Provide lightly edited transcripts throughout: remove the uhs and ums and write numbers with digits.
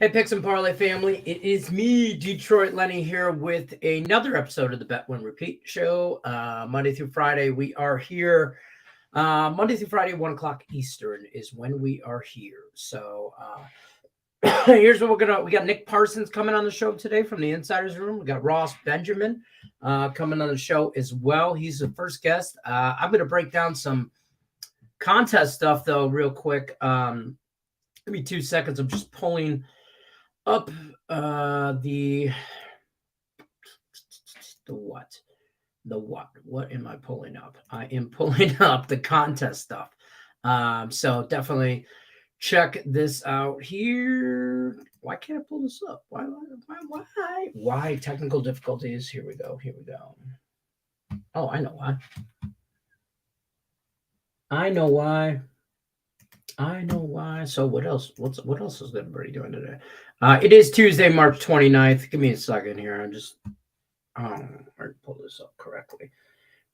Hey, Picks and Parlay family. It is me, Detroit Lenny, here with another episode of the Bet Win Repeat show. Monday through Friday, we are here. Monday through Friday, 1 o'clock Eastern is when we are here. So here's what we got Nick Parsons coming on the show today from the Insiders Room. We got Ross Benjamin coming on the show as well. He's the first guest. I'm going to break down some contest stuff, though, real quick. Give me 2 seconds. I'm just pulling up the what am I pulling up? I am pulling up the contest stuff. So definitely check this out here. Why can't I pull this up? Why technical difficulties? Here we go. Oh, I know why. So what else? What else is everybody doing today? It is Tuesday, March 29th. Give me a second here. I'm just pull this up correctly.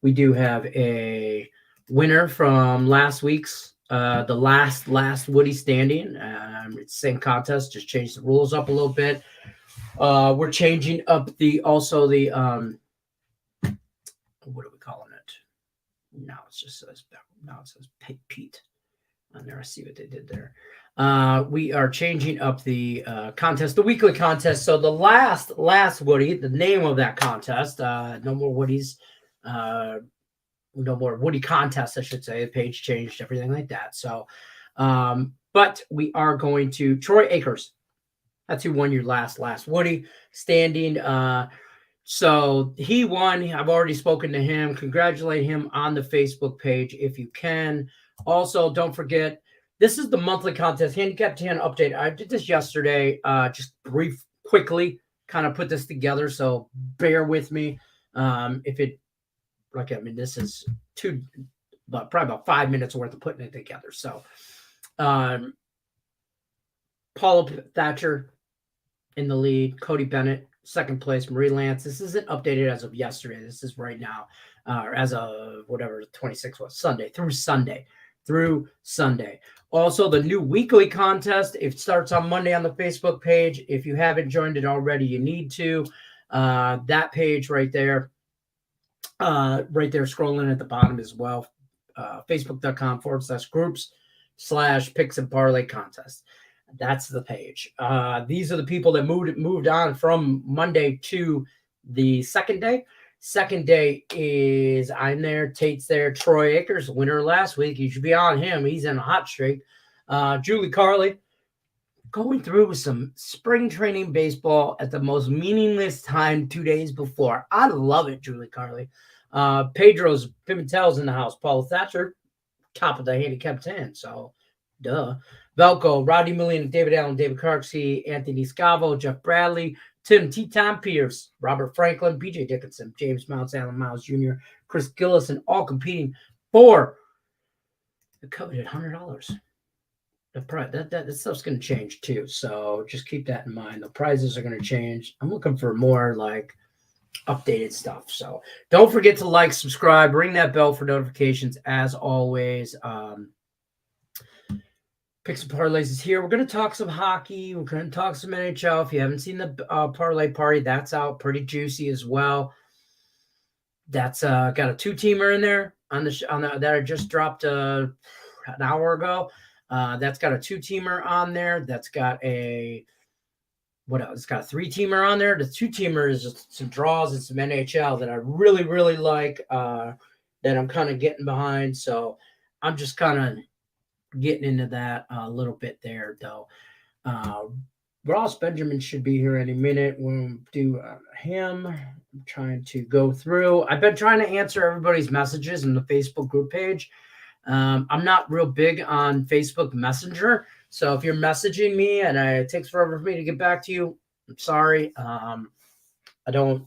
We do have a winner from last week's the last Woody standing. It's the same contest, just changed the rules up a little bit. We're changing up the what are we calling it? Now it says Pete. On there, I see what they did there. We are changing up the contest, the weekly contest. So the last Woody, the name of that contest, no more Woodies, no more Woody contest, I should say. The page changed, everything like that. So, but we are going to Troy Akers. That's who won your last Woody standing. So he won. I've already spoken to him. Congratulate him on the Facebook page if you can. Also, don't forget, this is the monthly contest, Handicap 10 update. I did this yesterday, just quickly kind of put this together, so bear with me. This is probably about 5 minutes worth of putting it together. So, Paula Thatcher in the lead, Cody Bennett, second place, Marie Lance. This isn't updated as of yesterday. This is right now, or as of whatever 26 was, through Sunday. Also, the new weekly contest, it starts on Monday on the Facebook page. If you haven't joined it already, you need to. That page right there, scrolling at the bottom as well, facebook.com/groups/picks and parlay contest. That's the page. These are the people that moved on from Monday to the second day. Second day is I'm there, Tate's there, Troy Akers, winner last week. You should be on him. He's in a hot streak. Julie Carley going through some spring training baseball at the most meaningless time 2 days before. I love it, Julie Carley. Pedro's Pimentel's in the house. Paula Thatcher, top of the handicap 10. So, duh. Velco, Rodney Millian, David Allen, David Carksey, Anthony Scavo, Jeff Bradley, Tim Tom Pierce, Robert Franklin, BJ Dickinson, James Mounts, Alan Miles Jr., Chris Gillison, all competing for the coveted $100. The price that stuff's going to change too, so just keep that in mind. The prizes are going to change. I'm looking for more like updated stuff. So don't forget to like, subscribe, ring that bell for notifications. As always, Picks and Parlays is here. We're going to talk some hockey. We're going to talk some NHL. If you haven't seen the Parlay Party, that's out. Pretty juicy as well. That's got a two-teamer in there that I just dropped an hour ago. That's got a two-teamer on there. That's got what else? It's got a three-teamer on there. The two-teamer is just some draws and some NHL that I really, really like, that I'm kind of getting behind. So I'm just kind of getting into that a little bit there, though. Ross Benjamin should be here any minute. We'll do him. I'm trying to go through. I've been trying to answer everybody's messages in the Facebook group page. I'm not real big on Facebook Messenger, so if you're messaging me and it takes forever for me to get back to you, I'm sorry. I don't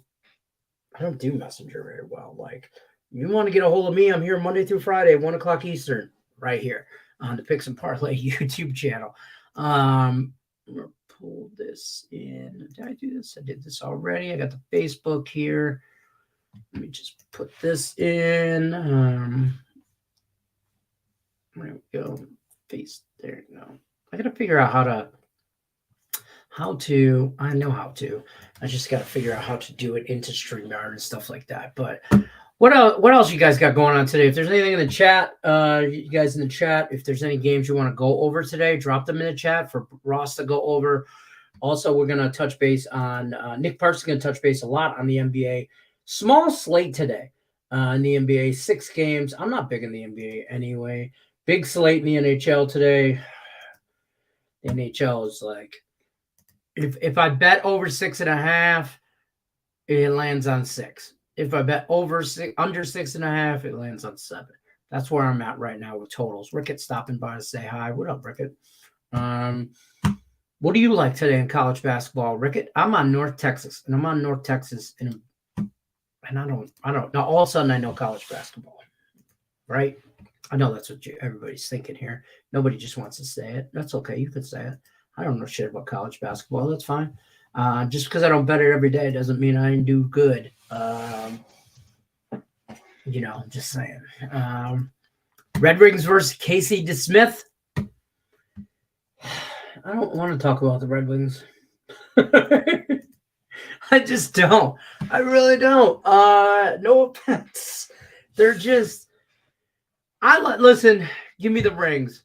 do Messenger very well. Like, you want to get a hold of me, I'm here Monday through Friday, 1 o'clock Eastern, right here on the Picks and Parlay YouTube channel. I'm going to pull this in. Did I do this? I did this already. I got the Facebook here. Let me just put this in. There we go. There you go. I got to figure out how I know how to. I just got to figure out how to do it into StreamYard and stuff like that. But what else you guys got going on today? If there's anything in the chat, you guys in the chat, if there's any games you want to go over today, drop them in the chat for Ross to go over. Also, we're going to touch base on Nick Parks is going to touch base a lot on the NBA. Small slate today in the NBA, 6 games. I'm not big in the NBA anyway. Big slate in the NHL today. The NHL is like, if I bet over 6.5, it lands on 6. If I bet over 6, under 6.5, it lands on 7. That's where I'm at right now with totals. Rickett stopping by to say hi. What up, Rickett? What do you like today in college basketball, Rickett? I'm on North Texas, and I'm on North Texas, and I don't. Now all of a sudden, I know college basketball, right? I know that's what everybody's thinking here. Nobody just wants to say it. That's okay. You could say it. I don't know shit about college basketball. That's fine. Just because I don't bet it every day doesn't mean I didn't do good. Just saying. Red Wings versus Casey DeSmith. I don't want to talk about the Red Wings. I just don't. I really don't. No offense. They're just. Listen. Give me the rings.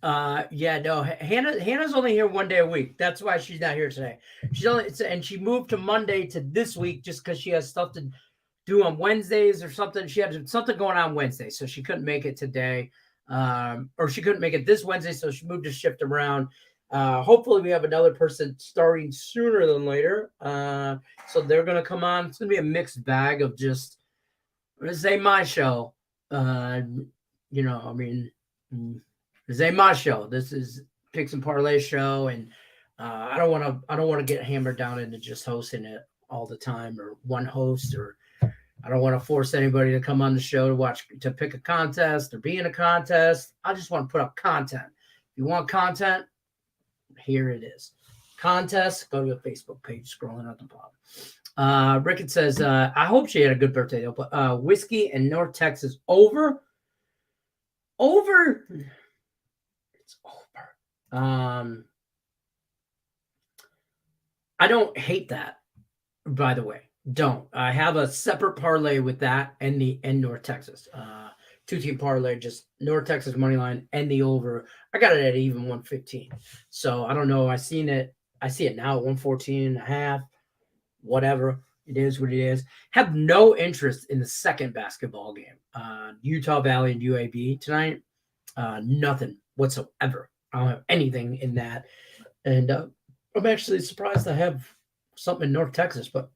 Hannah's only here one day a week. That's why she's not here today. And she moved to Monday to this week just because she has stuff to do on Wednesdays or something. She had something going on Wednesday, so she couldn't make it today. Or she couldn't make it this Wednesday, so she moved to shift around. Hopefully we have another person starting sooner than later. So they're gonna come on. It's gonna be a mixed bag of just this ain't my show. This ain't my show. This is Picks and Parlay show, and I don't want to get hammered down into just hosting it all the time or one host, or I don't want to force anybody to come on the show to pick a contest or be in a contest. I just want to put up content. If you want content, here it is. Contest, go to the Facebook page, scrolling at the bottom. Rickett says, I hope she had a good birthday though, but whiskey in North Texas over. It's over. I don't hate that, by the way. Don't. I have a separate parlay with that and North Texas. 2-team parlay, just North Texas money line and the over. I got it at even 115. So I don't know. I see it now at 114.5. Whatever. It is what it is. Have no interest in the second basketball game. Utah Valley and UAB tonight. Nothing whatsoever. I don't have anything in that. And I'm actually surprised I have something in North Texas, but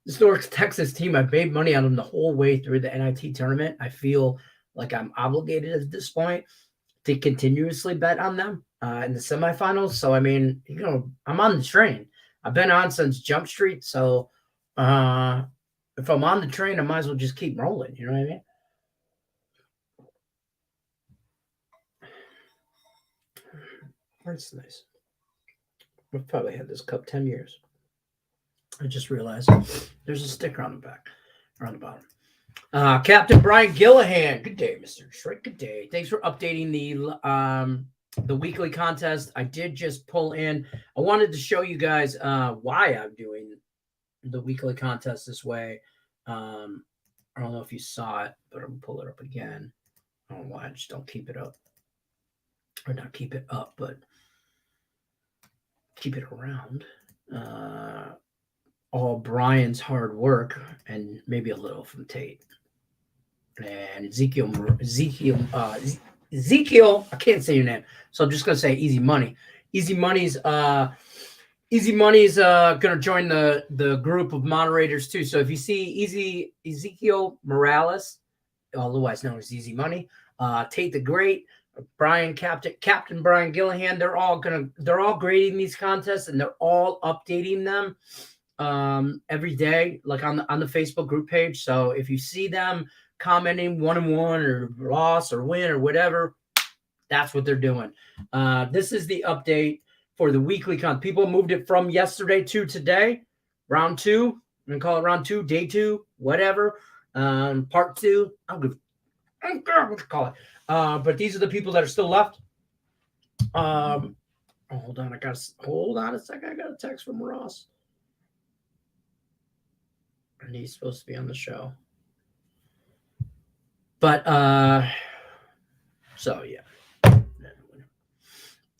this North Texas team, I've made money on them the whole way through the NIT tournament. I feel like I'm obligated at this point to continuously bet on them in the semifinals. So, I mean, I'm on the train. I've been on since Jump Street. So, if I'm on the train, I might as well just keep rolling. You know what I mean? That's nice. We've probably had this cup 10 years. I just realized there's a sticker on the back or on the bottom. Captain Brian Gillahan. Good day, Mr. Shrek. Good day. Thanks for updating the weekly contest. I did just pull in. I wanted to show you guys why I'm doing the weekly contest this way. I don't know if you saw it, but I'm going to pull it up again. I don't know why I just don't keep it up. Or not keep it up, but keep it around. All Brian's hard work and maybe a little from Tate. And Ezekiel, I can't say your name, so I'm just gonna say Easy Money. Easy Money's gonna join the group of moderators too. So if you see Ezekiel Morales, otherwise known as Easy Money, Tate the Great, Brian Captain Brian Gillahan, they're all grading these contests and they're all updating them every day, like on the Facebook group page. So if you see them commenting 1-1 or loss or win or whatever, that's what they're doing. This is the update for the weekly content. People moved it from yesterday to today, round 2. I'm gonna call it round 2, day 2, whatever. Part 2. I don't care what to call it. But these are the people that are still left. Hold Oh, hold on. Hold on a second. I got a text from Ross. And he's supposed to be on the show. But, so yeah.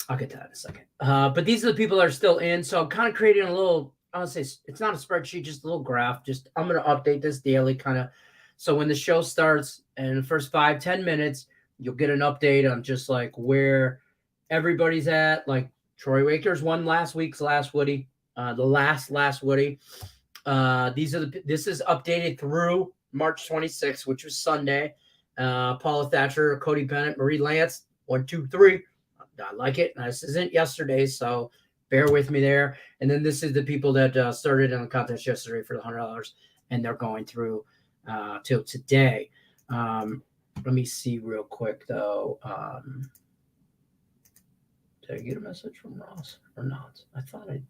I'll get to that in a second. But these are the people that are still in. So I'm kind of creating a little, I would say it's not a spreadsheet, just a little graph. Just I'm going to update this daily kind of. So when the show starts in the first 5-10 minutes, you'll get an update on just like where everybody's at. Like Troy Wakers won last week's last Woody, the last Woody. This is updated through March 26th, which was Sunday. Paula Thatcher, Cody Bennett, Marie Lance, 1, 2, 3. I like it. This isn't yesterday, so bear with me there. And then this is the people that started in the contest yesterday for the $100, and they're going through till today. Let me see real quick, though. Did I get a message from Ross or not? I thought I...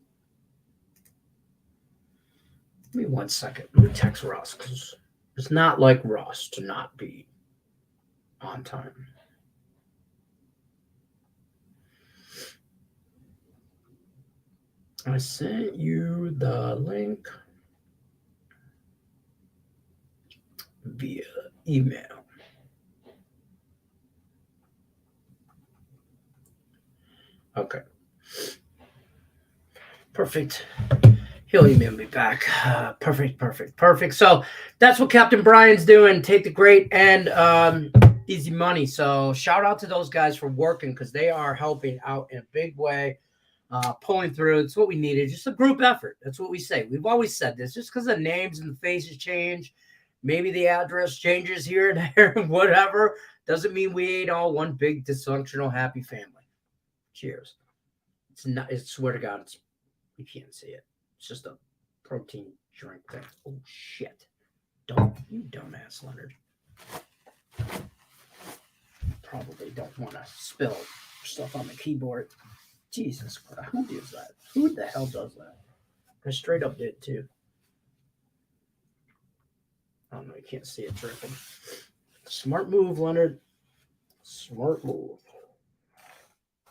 Give me 1 second. Let me text Ross, because it's not like Ross to not be on time. I sent you the link via email. Okay. Perfect. He'll email me back. Perfect. So that's what Captain Brian's doing. Take the Great and Easy Money. So shout out to those guys for working, because they are helping out in a big way. Pulling through. It's what we needed. Just a group effort. That's what we say. We've always said this. Just because the names and the faces change, maybe the address changes here and there, whatever, doesn't mean we ain't all one big dysfunctional happy family. Cheers. It's not. I swear to God, you can't see it. It's just a protein drink thing. Oh shit! You dumbass, Leonard. Probably don't want to spill stuff on the keyboard. Jesus Christ, who does that? Who the hell does that? I straight up did too. I don't know, you can't see it dripping. Smart move, Leonard. Smart move.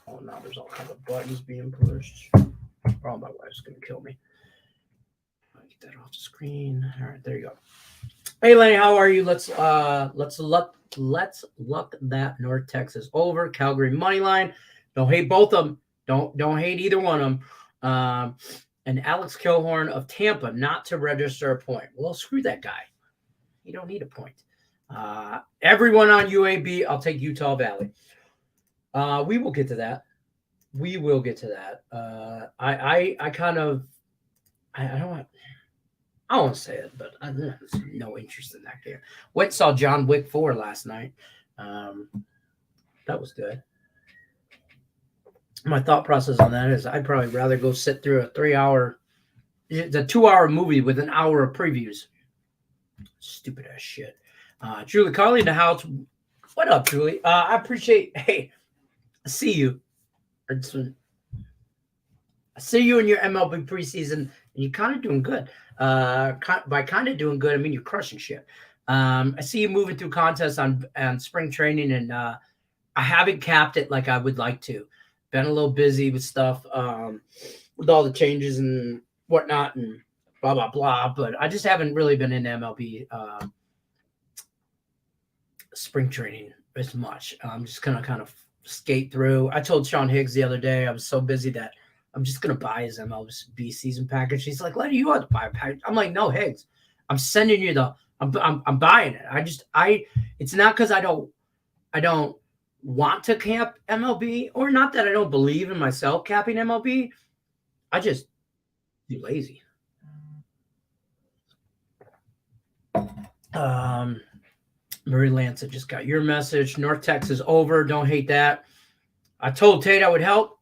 Oh, now there's all kinds of buttons being pushed. Oh, my wife's gonna kill me. I'll get that off the screen. All right, there you go. Hey, Lenny, how are you? Let's luck that North Texas over. Calgary money line. Don't hate both of them. Don't hate either one of them. And Alex Kilhorn of Tampa not to register a point. Well, screw that guy. You don't need a point. Everyone on UAB, I'll take Utah Valley. We will get to that. I don't want to say it, but I have no interest in that game. Went and saw John Wick 4 last night. That was good. My thought process on that is I'd probably rather go sit through a 2-hour movie with an hour of previews. Stupid ass shit. Julie Carly in the house. What up, Julie? I appreciate. Hey, I see you. I see you in your MLB preseason, and you're kind of doing good. By kind of doing good, I mean you're crushing shit. I see you moving through contests on spring training, and I haven't capped it like I would like to. Been a little busy with stuff, with all the changes and whatnot, and blah blah blah. But I just haven't really been in MLB spring training as much. I'm just gonna kind of skate through. I told Sean Higgs the other day I was so busy that I'm just gonna buy his MLB season package. He's like, "Lenny, you want to buy a package?" I'm like, "No, Higgs, I'm sending you the. I'm buying it. It's not because I don't want to cap MLB, or not that I don't believe in myself capping MLB. I just be lazy." Marie Lance, I just got your message. North Texas over. Don't hate that. I told Tate I would help.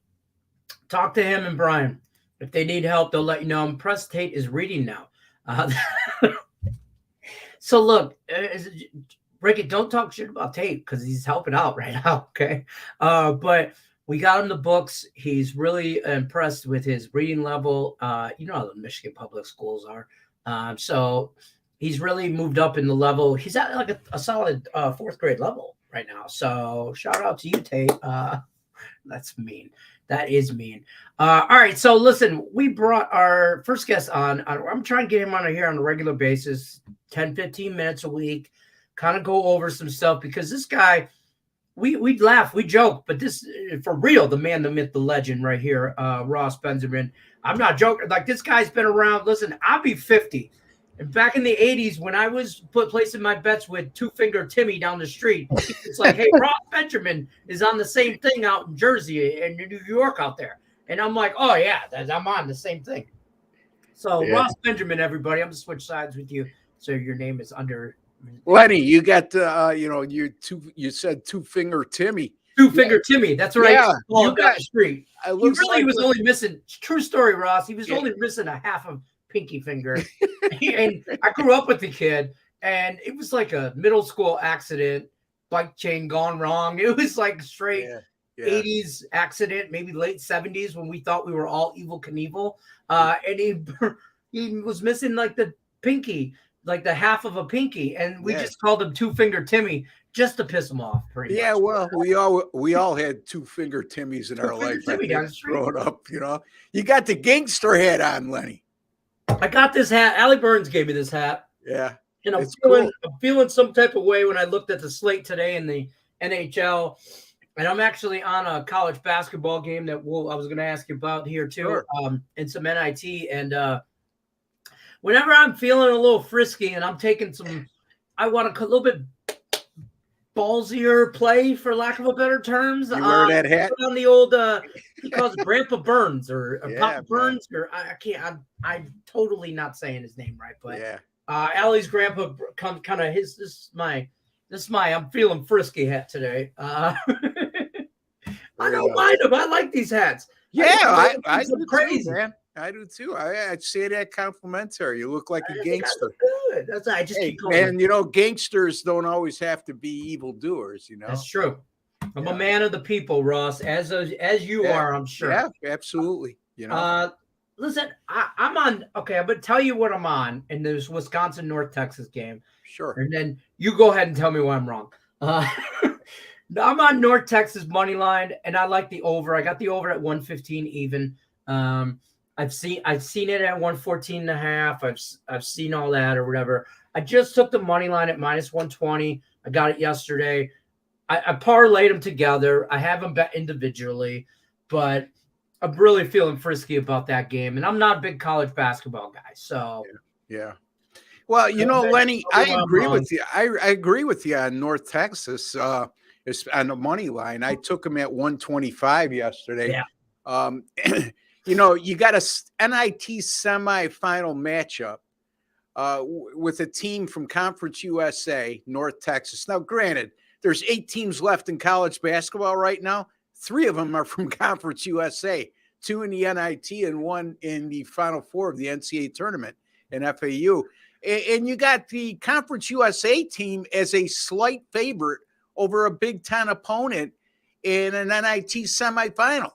Talk to him and Brian. If they need help, they'll let you know. I'm impressed Tate is reading now. So look, Ricky, don't talk shit about Tate because he's helping out right now, okay? But we got him the books. He's really impressed with his reading level. You know how the Michigan public schools are. So he's really moved up in the level. He's at like a solid fourth grade level right now. So shout out to you, Tate. That's mean. That is mean. All right. So listen, we brought our first guest on. I'm trying to get him on here on a regular basis, 10, 15 minutes a week, kind of go over some stuff because this guy, we laugh, we joke, but this for real, the man, the myth, the legend right here, Ross Benjamin. I'm not joking. Like this guy's been around. Listen, I'll be 50. And back in the 80s, when I was placing my bets with Two Finger Timmy down the street, it's like, hey, Ross Benjamin is on the same thing out in Jersey and New York out there. And I'm like, oh, yeah, I'm on the same thing. So Ross Benjamin, everybody, I'm going to switch sides with you. So your name is under. Lenny, you got, you said Two Finger Timmy. Two Finger Timmy. That's right. Yeah, you got the street. He really like was only missing, true story, Ross. He was only missing a half of pinky finger. And I grew up with the kid, and it was like a middle school accident, bike chain gone wrong. It was like straight 80s accident, maybe late 70s when we thought we were all Evel Knievel. And he was missing like the pinky, like the half of a pinky, and we just called him Two Finger Timmy just to piss him off. Pretty much. Well, we all had Two Finger Timmys in our life. Growing up, you got the gangster hat on, Lenny. I got this hat. Allie Burns gave me this hat. Yeah. And I'm feeling some type of way when I looked at the slate today in the NHL. And I'm actually on a college basketball game that I was going to ask you about here too, and some NIT. And whenever I'm feeling a little frisky and I'm taking I want a little bit ballsier play, for lack of a better terms. You wear that hat on the old he calls it Grandpa Burns or Papa Burns, or I can't. I'm totally not saying his name right, but Allie's grandpa kind of his. This is my I'm feeling frisky hat today. I don't mind them. I like these hats. Yeah, I do crazy, too, man. I do too. I'd say that complimentary. You look like a gangster. Good. That's I just keep going. And gangsters don't always have to be evildoers. That's true. I'm a man of the people, Ross, as you are, I'm sure. Yeah, absolutely. Listen, I'm on. Okay, I'm gonna tell you what I'm on in this Wisconsin North Texas game. Sure. And then you go ahead and tell me why I'm wrong. I'm on North Texas money line, and I like the over. I got the over at 115 even. I've seen it at 114.5. I've seen all that or whatever. I just took the money line at minus 120. I got it yesterday. I parlayed them together. I have them bet individually, but I'm really feeling frisky about that game. And I'm not a big college basketball guy. So yeah. Well, Lenny, I agree with you. I agree with you on North Texas on the money line. I took them at 125 yesterday. Yeah. You got a NIT semifinal matchup with a team from Conference USA, North Texas. Now, granted, there's 8 teams left in college basketball right now. 3 of them are from Conference USA, 2 in the NIT and 1 in the Final Four of the NCAA tournament in FAU. And you got the Conference USA team as a slight favorite over a Big Ten opponent in an NIT semifinal.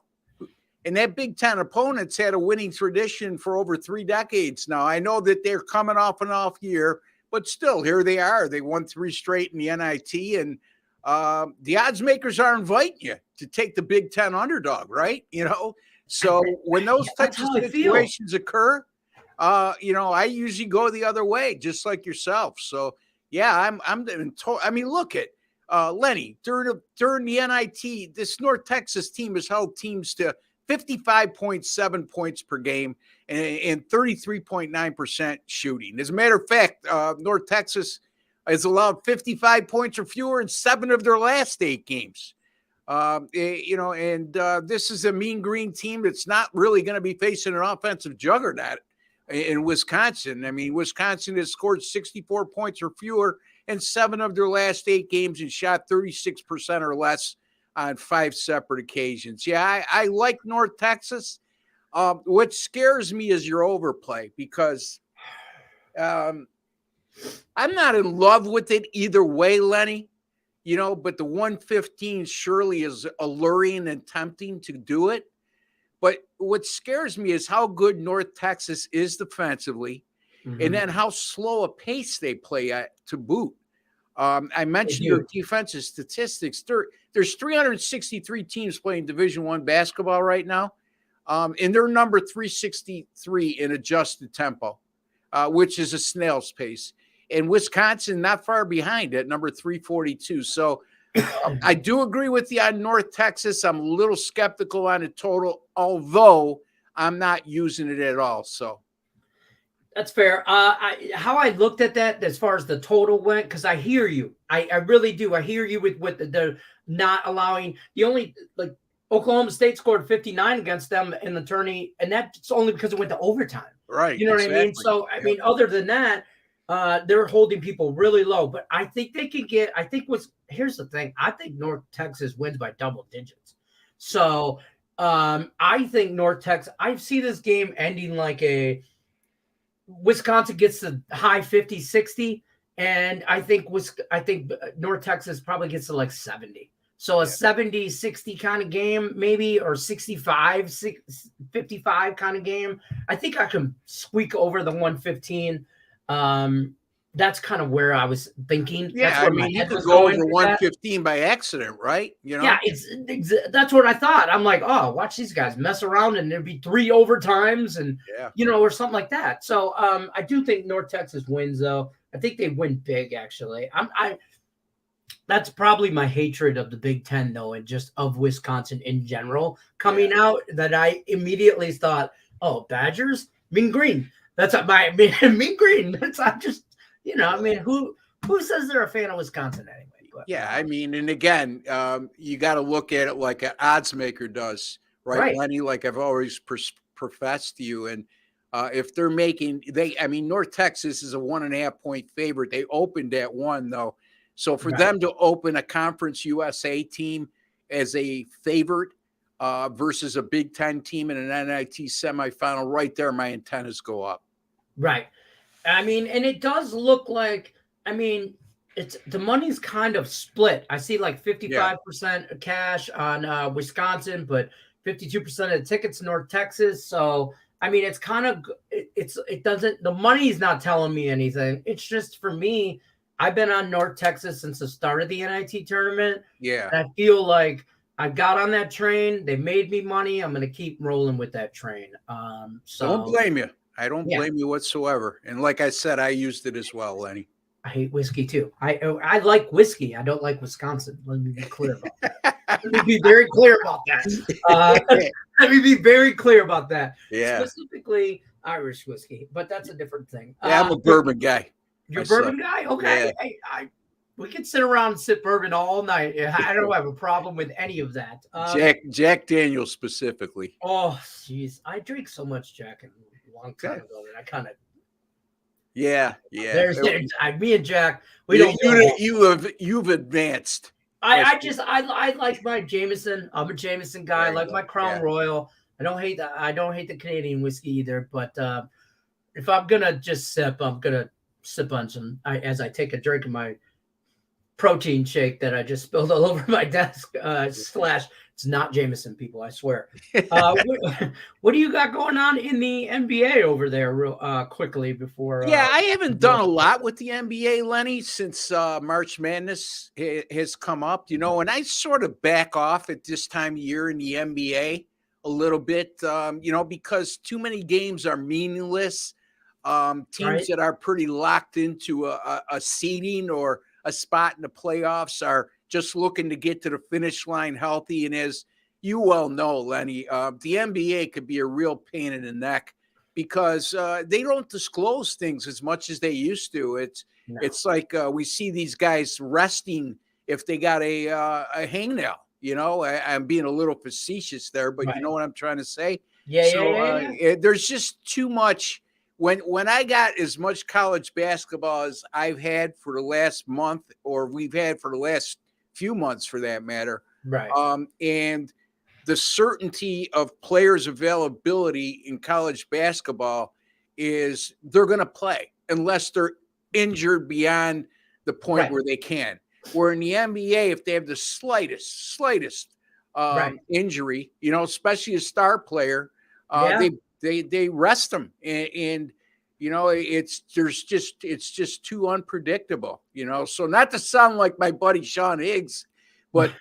And that Big Ten opponent's had a winning tradition for over 3 decades now. I know that they're coming off an off year, but still, here they are. They won 3 straight in the NIT, and the odds makers are inviting you to take the Big Ten underdog, right? So when those types of situations occur, I usually go the other way, just like yourself. So yeah, look at Lenny during the NIT. This North Texas team has held teams to 55.7 points per game and 33.9% shooting. As a matter of fact, North Texas has allowed 55 points or fewer in 7 of their last 8 games. This is a mean green team that's not really going to be facing an offensive juggernaut in Wisconsin. I mean, Wisconsin has scored 64 points or fewer in 7 of their last 8 games and shot 36% or less on 5 separate occasions. Yeah, I like North Texas. What scares me is your overplay because I'm not in love with it either way, Lenny, but the 115 surely is alluring and tempting to do it. But what scares me is how good North Texas is defensively, and then how slow a pace they play at to boot. I mentioned their defensive statistics. There's 363 teams playing Division I basketball right now, and they're number 363 in adjusted tempo, which is a snail's pace. And Wisconsin not far behind at number 342. So I do agree with you on North Texas. I'm a little skeptical on the total, although I'm not using it at all. So that's fair. How I looked at that as far as the total went, because I hear you. I really do. I hear you with the not allowing the only like Oklahoma State scored 59 against them in the tourney, and that's only because it went to overtime. Right. You know what I mean? So I mean, other than that, they're holding people really low. But I think they can get. Here's the thing. I think North Texas wins by double digits. So I think North Texas. I see this game ending like a. Wisconsin gets the high 50, 60, and I think North Texas probably gets to like 70. So a 70, 60 kind of game, maybe, or 65, 55 kind of game. I think I can squeak over the 115. That's kind of where I was thinking. Yeah, that's where I mean, you could go over 115 by accident, right? You know? Yeah, that's what I thought. I'm like, oh, watch these guys mess around, and there'd be 3 overtimes, and or something like that. So, I do think North Texas wins, though. I think they win big, actually. That's probably my hatred of the Big Ten, though, and just of Wisconsin in general coming out. That I immediately thought, oh, Badgers, Mean Green. That's my Mean Green. That's I just. I mean, who says they're a fan of Wisconsin anyway? But, yeah, I mean, and again, you got to look at it like an odds maker does, right, Lenny? Like I've always professed to you, and if they're North Texas is a 1.5 point favorite. They opened at 1 though, so for them to open a Conference USA team as a favorite versus a Big Ten team in an NIT semifinal, right there, my antennas go up. Right. I mean, and it does look like, it's the money's kind of split. I see like 55% cash on Wisconsin, but 52% of the tickets North Texas. So, I mean, it's kind of, the money's not telling me anything. It's just for me, I've been on North Texas since the start of the NIT tournament. Yeah. And I feel like I got on that train. They made me money. I'm going to keep rolling with that train. So don't blame you. I don't blame you whatsoever. And like I said, I used it as well, Lenny. I hate whiskey too. I like whiskey. I don't like Wisconsin. Let me be clear about that. Let me be very clear about that. Let me be very clear about that. Yeah. Specifically Irish whiskey, but that's a different thing. Yeah, I'm a bourbon guy. You're a bourbon guy? Okay. Yeah. We can sit around and sip bourbon all night. I don't have a problem with any of that. Jack Daniels specifically. Oh, jeez. I drink so much Jack a long time ago that I kind of. Yeah. There's me and Jack. You've advanced. I like my Jameson. I'm a Jameson guy. I like my Crown Royal. I don't hate the Canadian whiskey either. But if I'm gonna just sip, I'm gonna sip on some. As I take a drink of my protein shake that I just spilled all over my desk. It's not Jameson, people, I swear. What do you got going on in the NBA over there real quickly before? I haven't done a lot with the NBA, Lenny, since March Madness has come up, and I sort of back off at this time of year in the NBA a little bit, because too many games are meaningless. Teams that are pretty locked into a seeding or a spot in the playoffs are just looking to get to the finish line healthy. And as you well know, Lenny, the NBA could be a real pain in the neck because they don't disclose things as much as they used to. It's like we see these guys resting if they got a hangnail. I'm being a little facetious there, but you know what I'm trying to say? There's just too much. When I got as much college basketball as I've had for the last month, or we've had for the last few months for that matter, and the certainty of players' availability in college basketball is they're going to play unless they're injured beyond the point where they can. Where in the NBA, if they have the slightest injury, especially a star player, they rest them. And it's just too unpredictable, So not to sound like my buddy Sean Higgs, but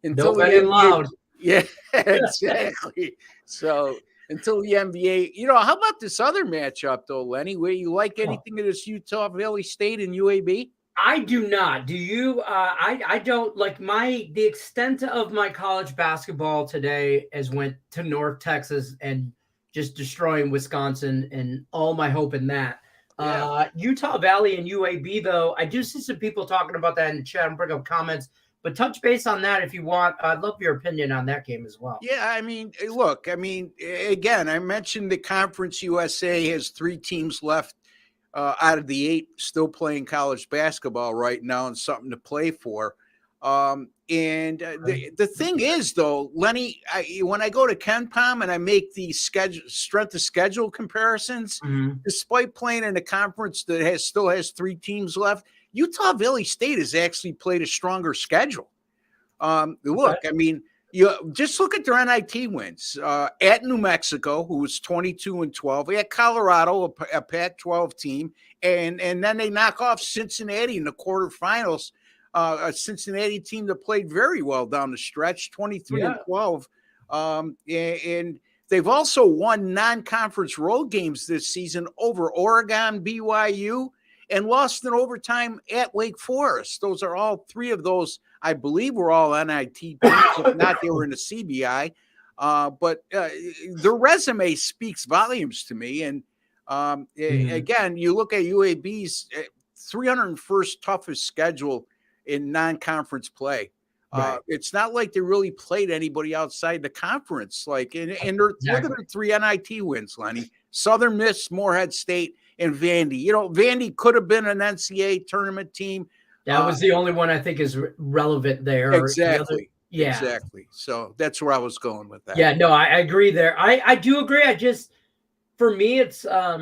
until No the betting NBA, loud. yeah, exactly. So until the NBA, how about this other matchup though, Lenny? Where you like anything of this Utah Valley State and UAB? I do not. Do you? I don't like the extent of my college basketball today has went to North Texas and just destroying Wisconsin and all my hope in that. Yeah. Utah Valley and UAB though, I do see some people talking about that in the chat and bring up comments. But touch base on that if you want. I'd love your opinion on that game as well. Yeah, look, again, I mentioned the Conference USA has 3 teams left out of the 8 still playing college basketball right now and something to play for. The thing is, though, Lenny, when I go to KenPom and I make the strength of schedule comparisons, despite playing in a conference that still has 3 teams left, Utah Valley State has actually played a stronger schedule. Look, you just look at their NIT wins at New Mexico, who was 22-12, at Colorado, a Pac-12 team, and then they knock off Cincinnati in the quarterfinals. A Cincinnati team that played very well down the stretch, 23-12, and they've also won non-conference road games this season over Oregon, BYU, and lost in overtime at Wake Forest. Those are all 3 of those. I believe were all NIT teams. If not, they were in the CBI. But their resume speaks volumes to me. And again, you look at UAB's 301st toughest schedule in non-conference play. Right. It's not like they really played anybody outside the conference. Look at their 3 NIT wins, Lenny. Southern Miss, Morehead State, and Vandy. Vandy could have been an NCAA tournament team. That was the only one I think is relevant there. Exactly. Yeah. Exactly. So that's where I was going with that. Yeah, no, I agree there. I do agree. For me, it's, I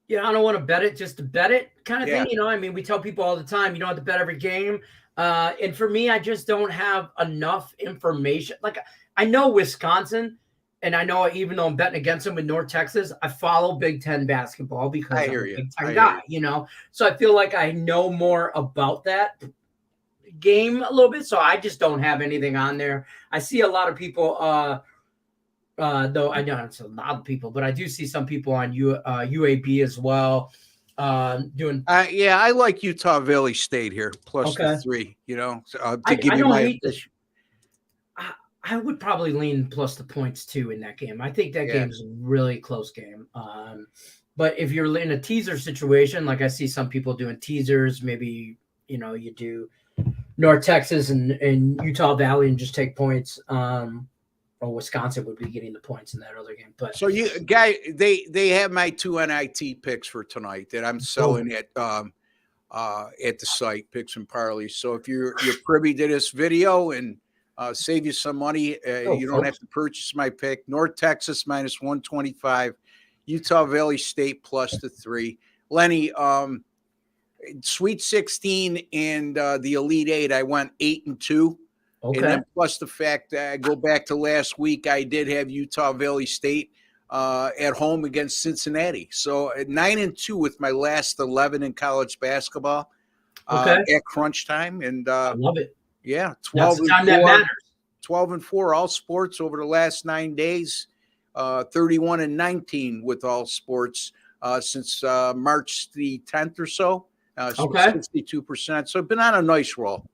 don't want to bet it just to bet it kind of thing. We tell people all the time, you don't have to bet every game. And for me, I just don't have enough information. Like, I know Wisconsin, and I know even though I'm betting against them with North Texas, I follow Big Ten basketball because I'm a Big Ten guy, So I feel like I know more about that game a little bit. So I just don't have anything on there. I see a lot of people, though I know it's a lot of people, but I do see some people on UAB as well. Doing I like Utah Valley State here plus the 3, to give you my I would probably lean plus the points too in that game. I think that game's a really close game. But if you're in a teaser situation, like I see some people doing teasers, maybe you do North Texas and Utah Valley and just take points. Or Wisconsin would be getting the points in that other game. But so they have my 2 NIT picks for tonight that I'm selling at the site, Picks and Parlays. So if you're privy to this video and save you some money, you don't have to purchase my pick. North Texas minus 125, Utah Valley State plus the 3. Lenny, Sweet 16 and the Elite 8, I went 8-2. Okay. And then plus the fact that I go back to last week, I did have Utah Valley State at home against Cincinnati. So at 9-2 with my last 11 in college basketball at crunch time. And I love it. Yeah, 12-4. 12-4 all sports over the last 9 days. 31-19 with all sports since March the 10th or so. 62%. So I've been on a nice roll.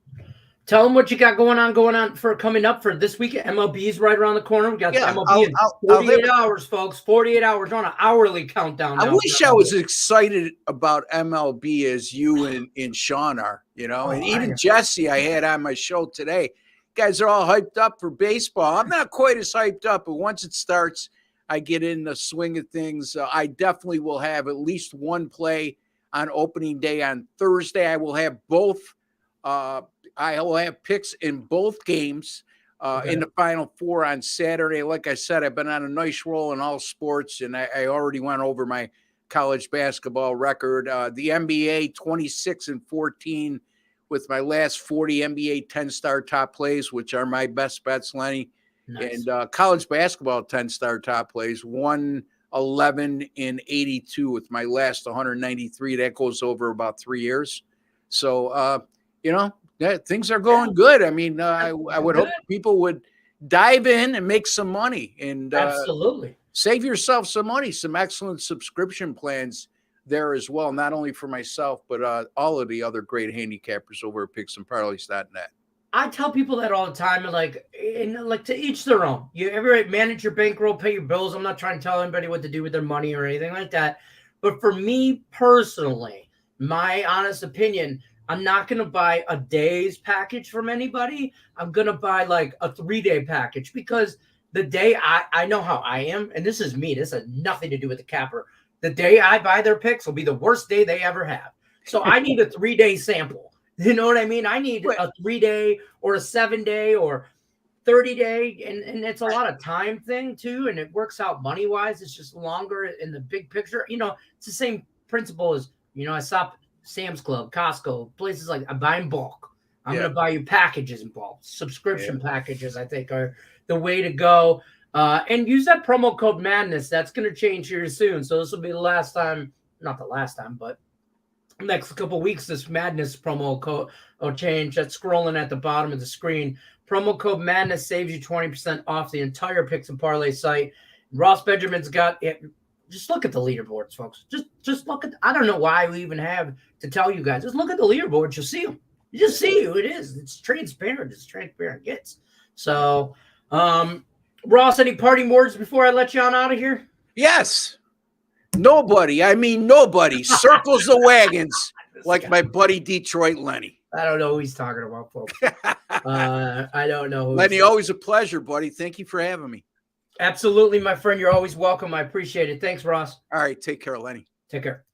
Tell them what you got going on for coming up for this week. MLB is right around the corner. We got MLB in 48 hours, folks. 48 hours. We're on an hourly countdown now. I wish I was excited about MLB as you and Sean are, and even Jesse I had on my show today. Guys are all hyped up for baseball. I'm not quite as hyped up, but once it starts, I get in the swing of things. I definitely will have at least one play on opening day on Thursday. I will have both. I will have picks in both games in the Final Four on Saturday. Like I said, I've been on a nice roll in all sports, and I already went over my college basketball record. The NBA, 26-14 with my last 40 NBA 10-star top plays, which are my best bets, Lenny. Nice. And college basketball 10-star top plays, 111-14 11-82 with my last 193. That goes over about 3 years. So, things are going good. I mean, I would hope people would dive in and make some money and absolutely save yourself some money, some excellent subscription plans there as well, not only for myself, but all of the other great handicappers over at picksandparlays.net. I tell people that all the time, and like to each their own. You ever manage your bankroll, pay your bills. I'm not trying to tell anybody what to do with their money or anything like that. But for me personally, my honest opinion, I'm not going to buy a day's package from anybody. I'm going to buy like a 3-day package, because the day I know how I am, and this is me. This has nothing to do with the capper. The day I buy their picks will be the worst day they ever have. So I need a 3-day sample. You know what I mean? I need a 3-day or a 7-day or 30-day. And it's a lot of time thing too. And it works out money-wise. It's just longer in the big picture. It's the same principle as, I stop Sam's Club, Costco, places like I buy in bulk. I'm going to buy you packages in bulk. Subscription packages, I think, are the way to go. And use that promo code MADNESS. That's going to change here soon. So this will be the last time, not the last time, but next couple of weeks, this Madness promo code will change. That's scrolling at the bottom of the screen. Promo code MADNESS saves you 20% off the entire Picks and Parlay site. Ross Benjamin's got it. Just look at the leaderboards, folks. Just look at. I don't know why we even have to tell you guys. Just look at the leaderboards. You'll see them. You just see who it is. It's transparent. It's transparent gets. So, Ross, any parting words before I let you on out of here? Yes. Nobody circles the wagons like my buddy Detroit Lenny. I don't know who he's talking about, folks. I don't know. Lenny, always a pleasure, buddy. Thank you for having me. Absolutely, my friend. You're always welcome. I appreciate it. Thanks, Ross. All right. Take care, Lenny. Take care.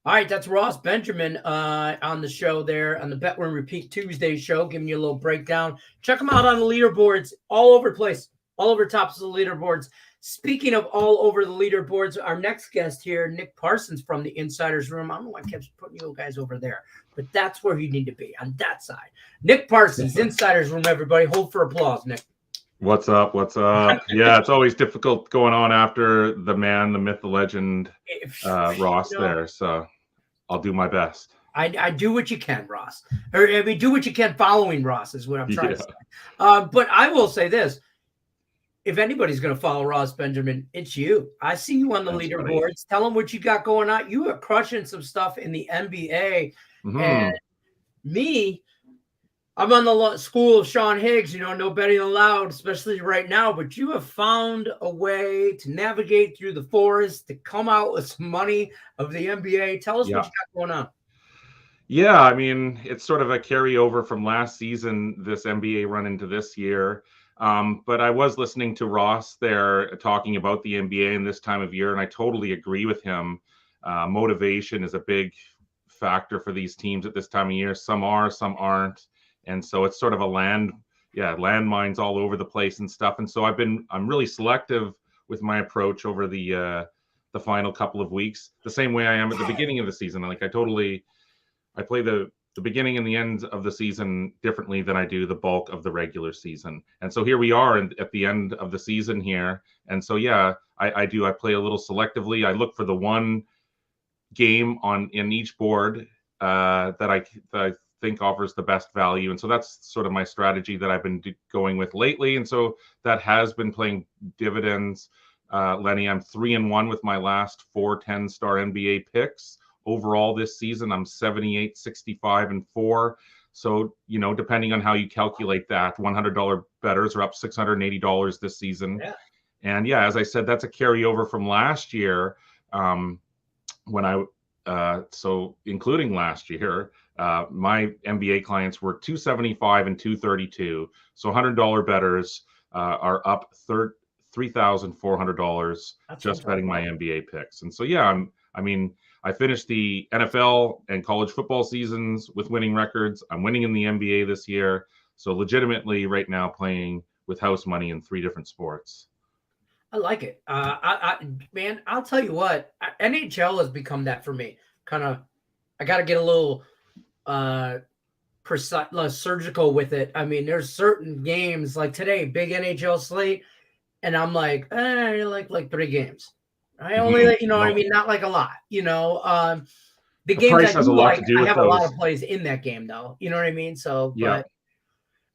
All right. That's Ross Benjamin on the show there on the Bet Win Repeat Tuesday show, giving you a little breakdown. Check him out on the leaderboards all over the place, all over tops of the leaderboards. Speaking of all over the leaderboards, our next guest here, Nick Parsons from the Insider's Room. I don't know why I kept putting you guys over there, but that's where you need to be, on that side. Nick Parsons, Insider's Room, everybody. Hold for applause, Nick. What's up? Yeah, it's always difficult going on after the man, the myth, the legend, Ross there. So I'll do my best. I do what you can, Ross. Or I mean, do what you can following Ross is what I'm trying to say. But I will say this. If anybody's going to follow Ross Benjamin, it's you. I see you on the leaderboards. Right. Tell them what you got going on. You are crushing some stuff in the NBA. Mm-hmm. And me, I'm on the school of Sean Higgs, no betting allowed, especially right now. But you have found a way to navigate through the forest, to come out with some money of the NBA. Tell us what you got going on. Yeah, I mean, it's sort of a carryover from last season, this NBA run into this year. But I was listening to Ross there talking about the NBA in this time of year, and I totally agree with him. Motivation is a big factor for these teams at this time of year. Some are, some aren't. And so it's sort of landmines all over the place and stuff. And so I'm really selective with my approach over the final couple of weeks, the same way I am at the beginning of the season. Like I play the beginning and the end of the season differently than I do the bulk of the regular season. And so here we are at the end of the season here. And so, I play a little selectively. I look for the one game in each board that I think offers the best value. And so that's sort of my strategy that I've been going with lately. And so that has been playing dividends. Lenny, I'm 3-1 with my last 4 10-star NBA picks. Overall this season, I'm 78, 65, and 4. So, depending on how you calculate that, $100 bettors are up $680 this season. Yeah. And as I said, that's a carryover from last year. Including last year, my NBA clients were 275 and 232. So $100 bettors are up $3,400 just betting my NBA picks. And so, I finished the NFL and college football seasons with winning records. I'm winning in the NBA this year. So legitimately right now playing with house money in 3 different sports. I like it. Man, I'll tell you what, NHL has become that for me. I got to get a little precise, surgical with it. I mean, there's certain games like today, big NHL slate. And I'm like, I like 3 games. I only, what I mean? Not like a lot, the games price I has a do lot like, to do I with have a lot those. of plays in that game though. You know what I mean? So, Yeah.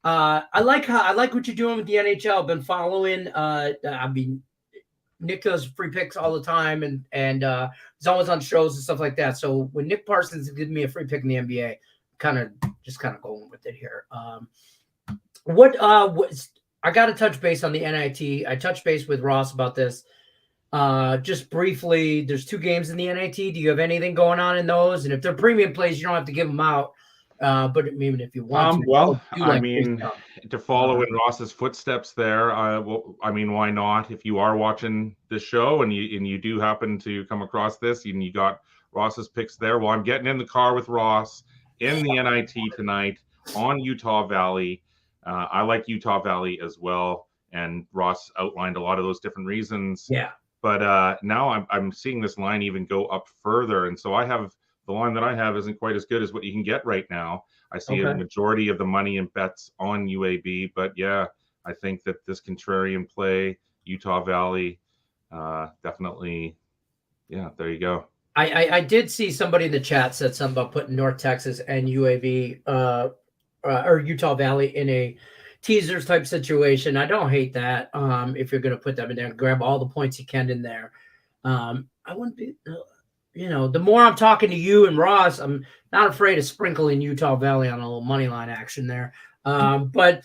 but I like what you're doing with the NHL. I've been following. I mean, Nick does free picks all the time, and he's always on shows and stuff like that. So when Nick Parsons gives me a free pick in the NBA, kind of going with it here. What I got to touch base on the NIT. I touched base with Ross about this. Just briefly, there's 2 games in the NIT. Do you have anything going on in those? And if they're premium plays, you don't have to give them out. But even if you want to, Well, I mean, to follow in Ross's footsteps there, I mean, why not? If you are watching this show and you do happen to come across this and you got Ross's picks there, well, I'm getting in the car with Ross in the NIT tonight on Utah Valley. I like Utah Valley as well, and Ross outlined a lot of those different reasons. Yeah. But now I'm seeing this line even go up further, and so the line that I have isn't quite as good as what you can get right now. I see a majority of the money and bets on UAB, but yeah, I think that this contrarian play, Utah Valley, definitely, yeah, there you go. I did see somebody in the chat said something about putting North Texas and UAV or Utah Valley in a teasers type situation. I don't hate that. If you're going to put them in there, grab all the points you can in there. I wouldn't be, the more I'm talking to you and Ross, I'm not afraid of sprinkling Utah Valley on a little money line action there. But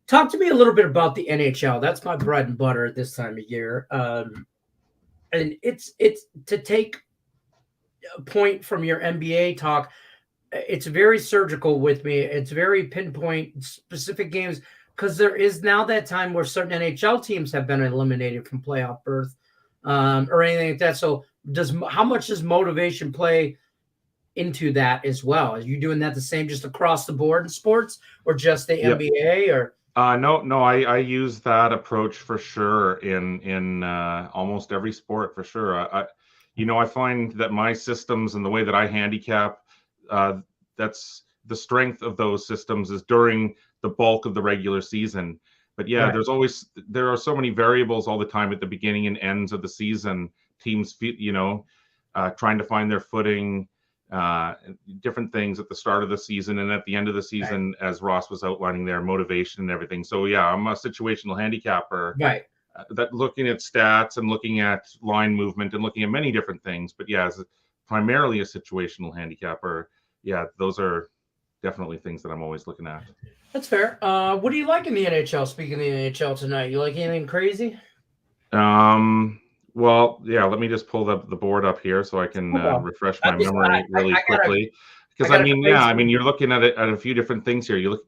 talk to me a little bit about the NHL. That's my bread and butter at this time of year. And it's to take a point from your NBA talk. It's very surgical with me. It's very pinpoint specific games because there is now that time where certain NHL teams have been eliminated from playoff berth or anything like that. So how much does motivation play into that as well? Are you doing that the same just across the board in sports or just the NBA or? No, I use that approach for sure in almost every sport for sure. I find that my systems and the way that I handicap, that's the strength of those systems is during the bulk of the regular season. But yeah, there are so many variables all the time at the beginning and ends of the season. Teams, trying to find their footing, different things at the start of the season and at the end of the season, as Ross was outlining there, motivation and everything. So yeah, I'm a situational handicapper. Right. That looking at stats and looking at line movement and looking at many different things. But yeah, as primarily a situational handicapper, yeah, those are definitely things that I'm always looking at. That's fair. What do you like in the NHL? Speaking of the NHL tonight, you like anything crazy? Well, yeah, let me just pull the board up here so I can refresh my memory really quickly. Because I mean, you're looking at it at a few different things here. You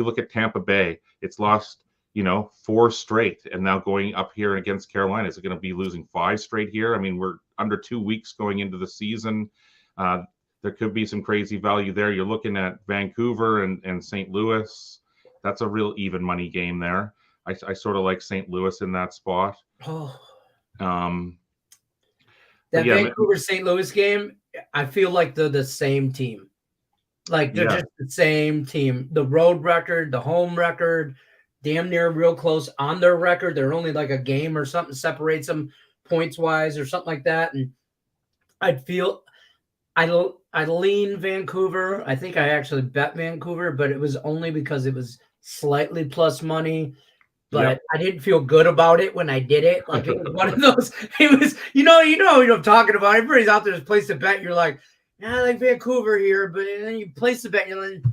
look at Tampa Bay. It's lost, 4 straight, and now going up here against Carolina. Is it going to be losing 5 straight here? I mean, we're under 2 weeks going into the season. There could be some crazy value there. You're looking at Vancouver and St. Louis. That's a real even money game there. I sort of like St. Louis in that spot. Oh. Vancouver St. Louis game, I feel like they're the same team. Like they're just the same team. The road record, the home record, damn near real close on their record. They're only like a game or something separates them points wise or something like that. And I lean Vancouver. I think I actually bet Vancouver, but it was only because it was slightly plus money. But I didn't feel good about it when I did it. Like it was one of those. It was, I'm talking about. Everybody's out there to place a bet. You're like, I like Vancouver here, but then you place the bet. You're like,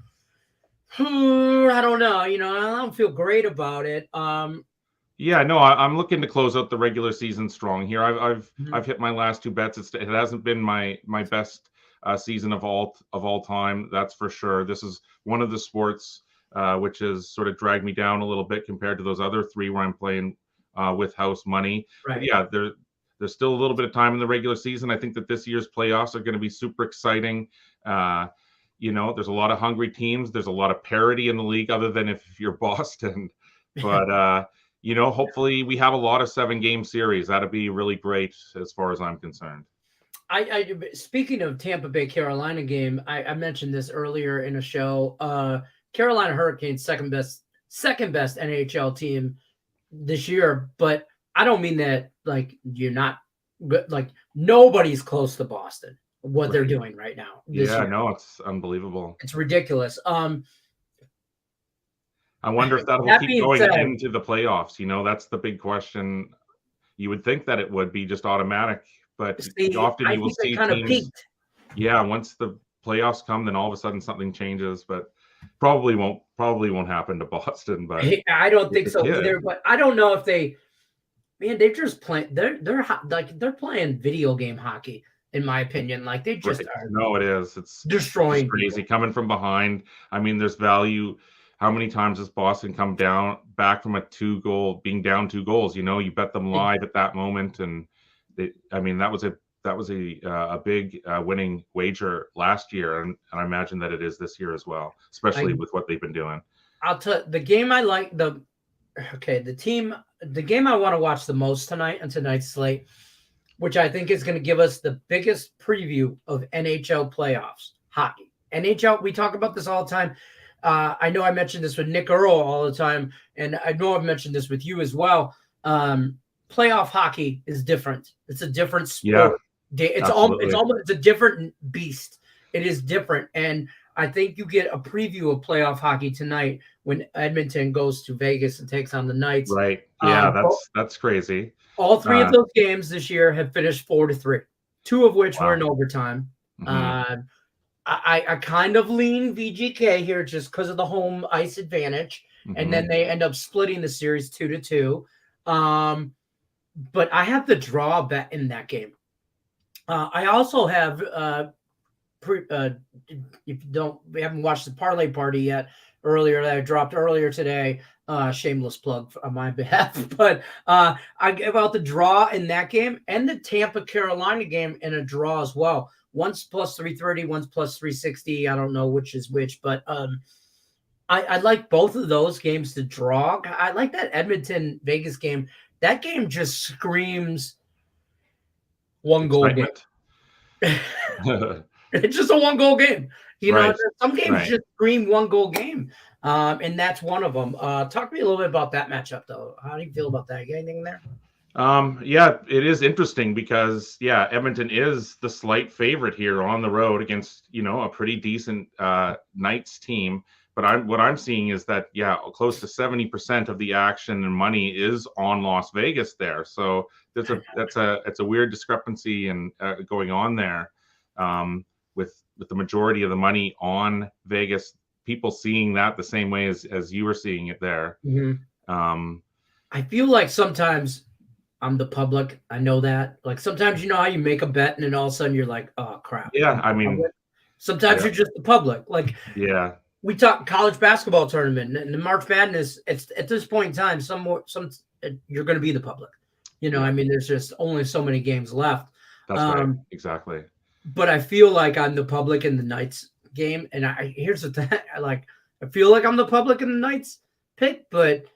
I don't know. I don't feel great about it. Yeah, no, I'm looking to close out the regular season strong here. I've hit my last 2 bets. It hasn't been my best season of all time. That's for sure. This is one of the sports which has sort of dragged me down a little bit compared to those other 3 where I'm playing with house money. Right. But yeah, there's still a little bit of time in the regular season. I think that this year's playoffs are going to be super exciting. There's a lot of hungry teams. There's a lot of parity in the league, other than if you're Boston. But hopefully we have a lot of 7-game series. That'd be really great as far as I'm concerned. I speaking of Tampa Bay Carolina game, I mentioned this earlier in a show. Carolina Hurricanes second best NHL team this year, but I don't mean that like you're not Like nobody's close to Boston. What they're Right. doing right now this Yeah, year. no, it's unbelievable. It's ridiculous. I wonder if that will That keep being going said, into the playoffs. That's the big question. You would think that it would be just automatic, but see, often I you will think they see kind of teams. peaked. Yeah, once the playoffs come, then all of a sudden something changes, but probably won't happen to Boston, but I don't if think it so did, either. But I don't know if they. Man, they're just playing. They're playing video game hockey, in my opinion. Like they just right. are No, it is. It's just destroying crazy people. coming from behind. I mean, there's value. How many times has Boston come back from being down 2 goals? You bet them live at that moment, and I mean, that was a big winning wager last year, and I imagine that it is this year as well, especially with what they've been doing. I'll tell the game I like the game I want to watch the most tonight on tonight's slate, which I think is going to give us the biggest preview of NHL playoffs hockey. NHL, we talk about this all the time. I know I mentioned this with Nick Earl all the time, and I know I've mentioned this with you as well. Playoff hockey is different. It's a different sport. Yeah, It's absolutely. almost a different beast. It is different, and I think you get a preview of playoff hockey tonight when Edmonton goes to Vegas and takes on the Knights. Right. Yeah, that's crazy. All three of those games this year have finished 4-3, two of which were in overtime. Mm-hmm. I kind of lean VGK here just because of the home ice advantage, and then they end up splitting the series 2-2. But I have the draw bet in that game. I also have if we haven't watched the parlay party yet earlier that I dropped earlier today, shameless plug on my behalf, but I give out the draw in that game and the Tampa Carolina game in a draw as well. One's plus 330, one's plus 360. I don't know which is which, but I like both of those games to draw. I like that Edmonton Vegas game. That game just screams one goal game. It's just a one goal game. Right. Some games just scream one goal game. And that's one of them. Talk to me a little bit about that matchup, though. How do you feel about that? You got anything there? Yeah, it is interesting because Edmonton is the slight favorite here on the road against a pretty decent Knights team. But what I'm seeing is that close to 70% of the action and money is on Las Vegas there. So it's a weird discrepancy and going on there with the majority of the money on Vegas. People seeing that the same way as you were seeing it there. Mm-hmm. I feel like sometimes I'm the public. I know that. Like sometimes you know how you make a bet and then all of a sudden you're like, oh crap. Yeah, I mean, sometimes you're just the public. Like we talk college basketball tournament and the March Madness. It's at this point in time, you're going to be the public. I mean, there's just only so many games left. That's right. Exactly. But I feel like I'm the public in the Knights game, and here's the thing: I feel like I'm the public in the Knights pick, but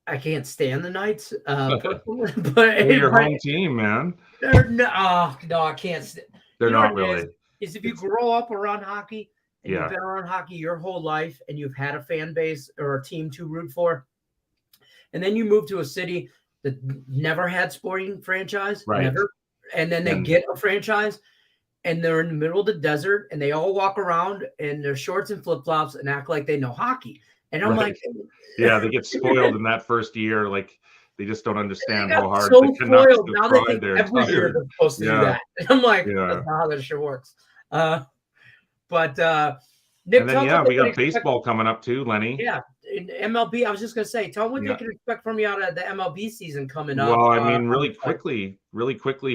I can't stand the Knights personally. But they're your home team, man. No, I can't. They're not really. Is if you grow up around hockey and you've been around hockey your whole life and you've had a fan base or a team to root for, and then you move to a city that never had sporting franchise, never, and then they get a franchise and they're in the middle of the desert and they all walk around in their shorts and flip-flops and act like they know hockey. And I'm like, they get spoiled in that first year. Like they just don't understand how hard so the Canucks spoiled. Now they think every year they're supposed to do that. And I'm like, that's not how this shit works. But Nick, and then we got baseball coming up too, Lenny. Yeah, in MLB. I was just gonna say, tell them what they can expect from you out of the MLB season coming up. Well, I mean, really quickly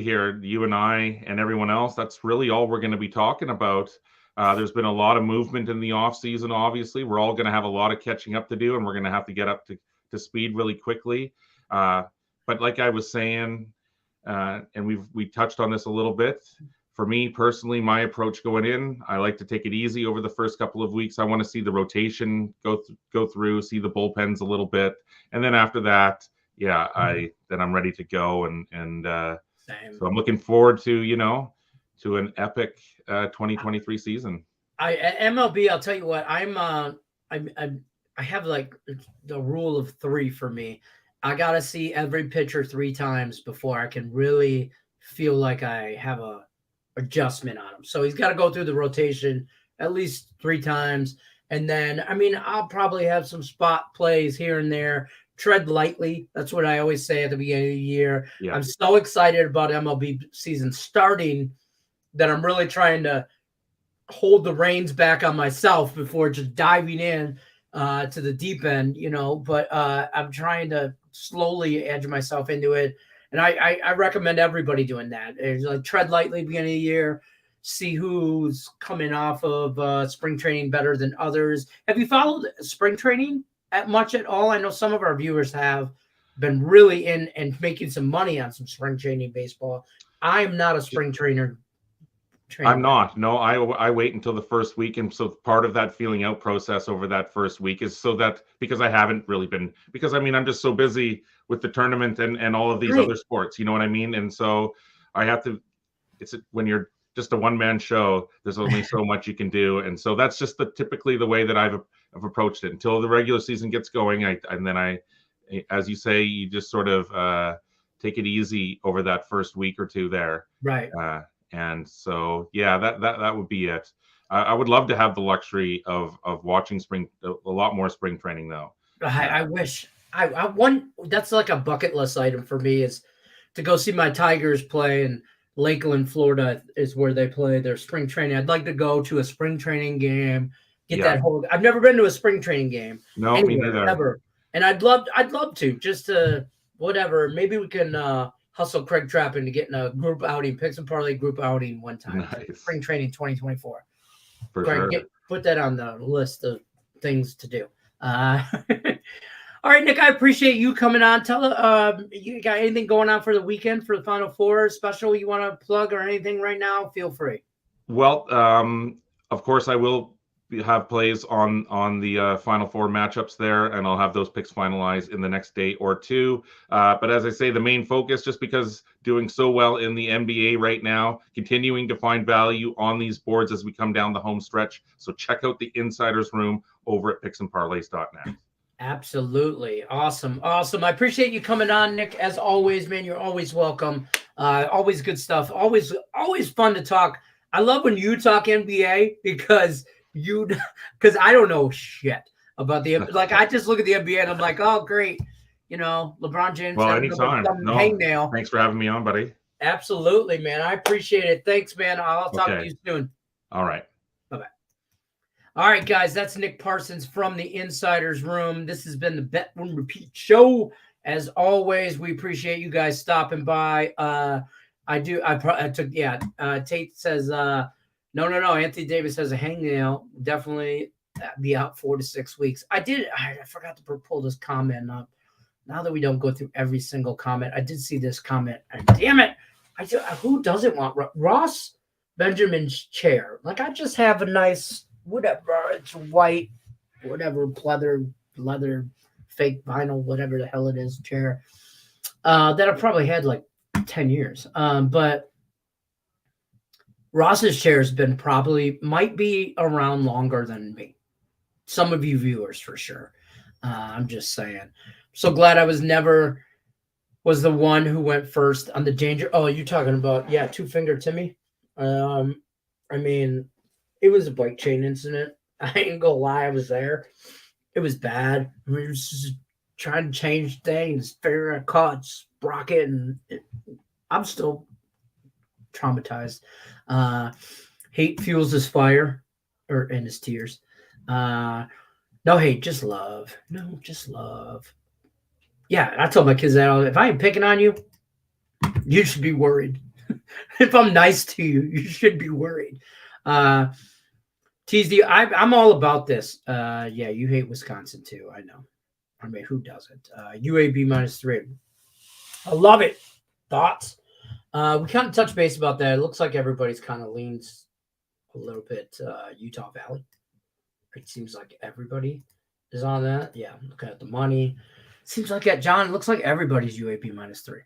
here, you and I and everyone else. That's really all we're going to be talking about. There's been a lot of movement in the off season. Obviously, we're all going to have a lot of catching up to do, and we're going to have to get up to speed really quickly. But like I was saying, and we touched on this a little bit. For me personally, my approach going in, I like to take it easy over the first couple of weeks. I want to see the rotation go through, see the bullpens a little bit, and then after that, I'm ready to go. And so I'm looking forward to to an epic 2023 season. MLB, I'll tell you what, I have like the rule of 3 for me. I got to see every pitcher 3 times before I can really feel like I have a adjustment on him. So he's got to go through the rotation at least 3 times. And then, I mean, I'll probably have some spot plays here and there. Tread lightly. That's what I always say at the beginning of the year. Yeah. I'm so excited about MLB season starting that I'm really trying to hold the reins back on myself before just diving in to the deep end, but I'm trying to slowly edge myself into it. And I recommend everybody doing that. It's like tread lightly beginning of the year, see who's coming off of spring training better than others. Have you followed spring training much at all? I know some of our viewers have been really in and making some money on some spring training baseball. I'm not a spring trainer. I'm not. No, I wait until the first week. And so part of that feeling out process over that first week is so that because I haven't really been, because I mean, I'm just so busy with the tournament and all of these other sports, you know what I mean? And so I have to, when you're just a one-man show, there's only so much you can do. And so that's just typically the way that I've approached it until the regular season gets going. And then as you say, you just sort of take it easy over that first week or two there. Right. And so, yeah, that would be it. I would love to have the luxury of watching a lot more spring training, though. I wish that's like a bucket list item for me is to go see my Tigers play in Lakeland, Florida is where they play their spring training. I'd like to go to a spring training game, I've never been to a spring training game. No, me neither. Ever. And I'd love to just to whatever. Maybe we can hustle Craig Trapp into getting a group outing, Picks and Parlay group outing one time. Nice. Spring training 2024. For sure. Put that on the list of things to do. All right, Nick, I appreciate you coming on. Tell you got anything going on for the weekend for the Final Four special you want to plug or anything right now? Feel free. Well, of course, I will have plays on the Final Four matchups there, and I'll have those picks finalized in the next day or two. But as I say, the main focus, just because doing so well in the NBA right now, continuing to find value on these boards as we come down the home stretch. So check out the Insiders Room over at picksandparlays.net. Absolutely. Awesome. I appreciate you coming on, Nick. As always, man, you're always welcome. Always good stuff. Always fun to talk. I love when you talk NBA because I don't know shit about the like. I just look at the NBA and I'm like, oh, great. LeBron James. Well, anytime. No, hangnail. Thanks for having me on, buddy. Absolutely, man. I appreciate it. Thanks, man. I'll talk to you soon. All right. Bye-bye. All right, guys, that's Nick Parsons from the Insiders Room. This has been the Bet Win Repeat Show. As always, we appreciate you guys stopping by. Tate says, no. Anthony Davis has a hangnail. Definitely be out 4 to 6 weeks. I forgot to pull this comment up. Now that we don't go through every single comment, I did see this comment. Damn it. Who doesn't want Ross Benjamin's chair? Like, I just have a nice, whatever, it's white, whatever, leather, fake vinyl, whatever the hell it is, chair that I've probably had like 10 years. But Ross's chair has been might be around longer than me. Some of you viewers for sure. I'm just saying. So glad I was the one who went first on the danger. Oh, you're talking about, Two Finger Timmy. I mean, it was a bike chain incident. I ain't gonna lie, I was there. It was bad. I mean, it was just trying to change things, figure out caught sprocket, and I'm still traumatized. Hate fuels his fire, and his tears. No hate, just love. No, just love. Yeah, I told my kids that if I ain't picking on you, you should be worried. If I'm nice to you, you should be worried. TZ, I'm all about this. You hate Wisconsin too. I know. I mean, who doesn't? UAB -3. I love it. Thoughts? We kind of touched base about that. It looks like everybody's kind of leans a little bit Utah Valley. It seems like everybody is on that. Yeah, looking at the money. Seems like that, John. It looks like everybody's UAB -3.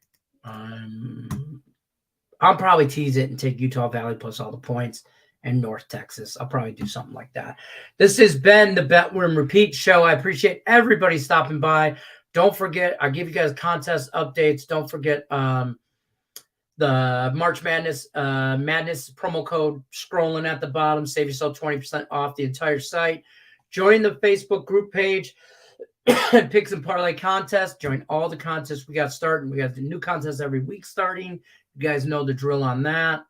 I'll probably tease it and take Utah Valley plus all the points and North Texas. I'll probably do something like that. This has been the Bet Win Repeat Show. I appreciate everybody stopping by. Don't forget, I give you guys contest updates. Don't forget the March Madness promo code scrolling at the bottom. Save yourself 20% off the entire site. Join the Facebook group page. Picks and parlay contest. Join all the contests we got starting. We got the new contests every week starting. You guys know the drill on that.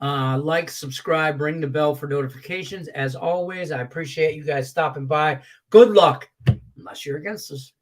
Like, subscribe, ring the bell for notifications. As always, I appreciate you guys stopping by. Good luck, unless you're against us.